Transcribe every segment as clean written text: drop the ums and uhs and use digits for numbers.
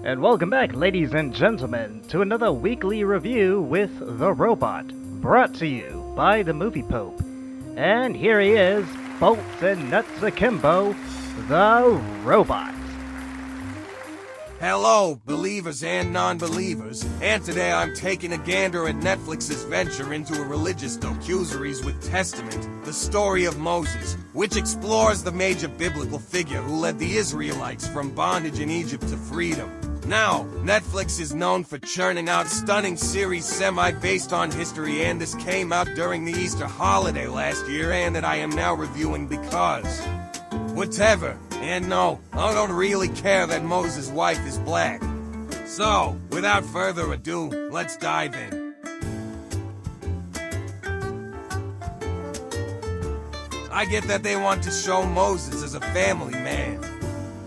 And welcome back, ladies and gentlemen, to another weekly review with The Robot, brought to you by the Movie Pope. And here he is, bolts and nuts akimbo, The Robot. Hello, believers and non-believers, and today I'm taking a gander at Netflix's venture into a religious docuseries with Testament, the story of Moses, which explores the major biblical figure who led the Israelites from bondage in Egypt to freedom. Now, Netflix is known for churning out stunning series semi-based on history, and this came out during the Easter holiday last year, and that I am now reviewing because... whatever. And no, I don't really care that Moses' wife is black. So, without further ado, let's dive in. I get that they want to show Moses as a family man.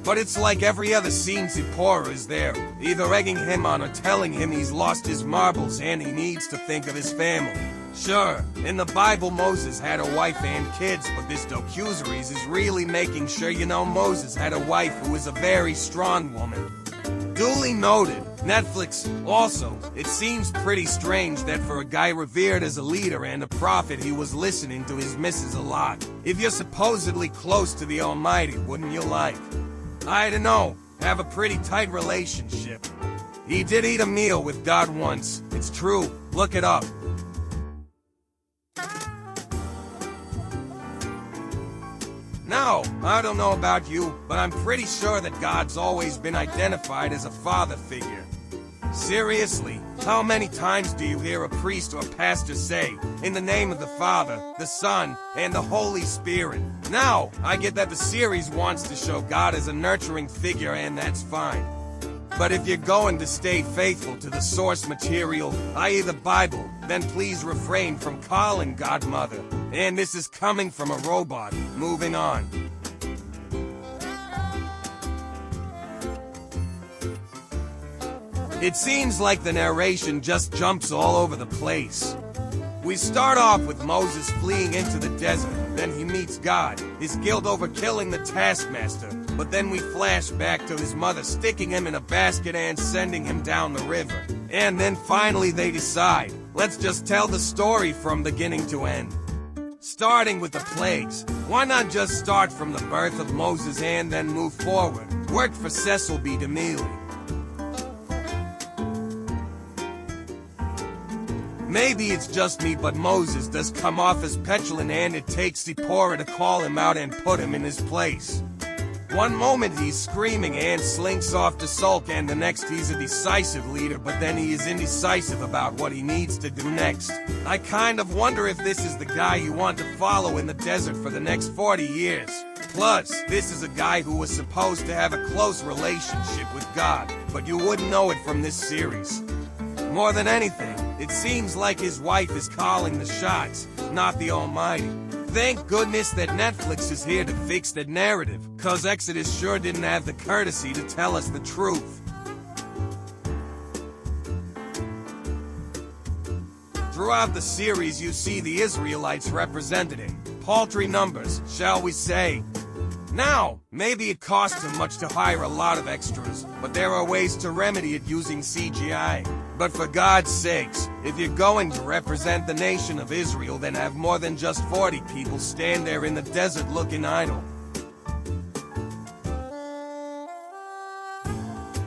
But it's like every other scene Zipporah is there, either egging him on or telling him he's lost his marbles and he needs to think of his family. Sure, in the Bible Moses had a wife and kids, but this docuseries is really making sure you know Moses had a wife who was a very strong woman. Duly noted. Netflix. Also, it seems pretty strange that for a guy revered as a leader and a prophet he was listening to his missus a lot. If you're supposedly close to the Almighty, wouldn't you like, I don't know, have a pretty tight relationship? He did eat a meal with God once. It's true. Look it up. Now, I don't know about you, but I'm pretty sure that God's always been identified as a father figure. Seriously, how many times do you hear a priest or pastor say, "In the name of the Father, the Son, and the Holy Spirit"? Now, I get that the series wants to show God as a nurturing figure, and that's fine. But if you're going to stay faithful to the source material, i.e. the Bible, then please refrain from calling God Mother. And this is coming from a robot. Moving on. It seems like the narration just jumps all over the place. We start off with Moses fleeing into the desert, then he meets God, his guilt over killing the taskmaster, but then we flash back to his mother sticking him in a basket and sending him down the river. And then finally they decide, let's just tell the story from beginning to end. Starting with the plagues, why not just start from the birth of Moses and then move forward? Worked for Cecil B. DeMille. Maybe it's just me, but Moses does come off as petulant, and it takes Zipporah to call him out and put him in his place. One moment he's screaming and slinks off to sulk, and the next he's a decisive leader, but then he is indecisive about what he needs to do next. I kind of wonder if this is the guy you want to follow in the desert for the next 40 years. Plus, this is a guy who was supposed to have a close relationship with God, but you wouldn't know it from this series. More than anything, it seems like his wife is calling the shots, not the Almighty. Thank goodness that Netflix is here to fix that narrative, cause Exodus sure didn't have the courtesy to tell us the truth. Throughout the series you see the Israelites represented in paltry numbers, shall we say. Now, maybe it costs too much to hire a lot of extras, but there are ways to remedy it using CGI. But for God's sakes, if you're going to represent the nation of Israel, then have more than just 40 people stand there in the desert looking idle.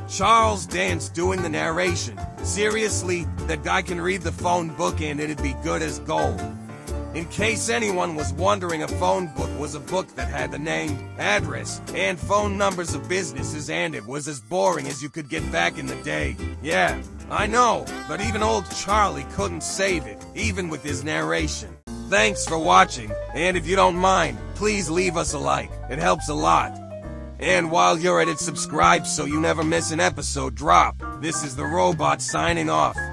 Charles Dance doing the narration. Seriously, that guy can read the phone book and it'd be good as gold. In case anyone was wondering, a phone book was a book that had the name, address, and phone numbers of businesses, and it was as boring as you could get back in the day. Yeah, I know, but even old Charlie couldn't save it, even with his narration. Thanks for watching, and if you don't mind, please leave us a like. It helps a lot. And while you're at it, subscribe so you never miss an episode drop. This is the Robot signing off.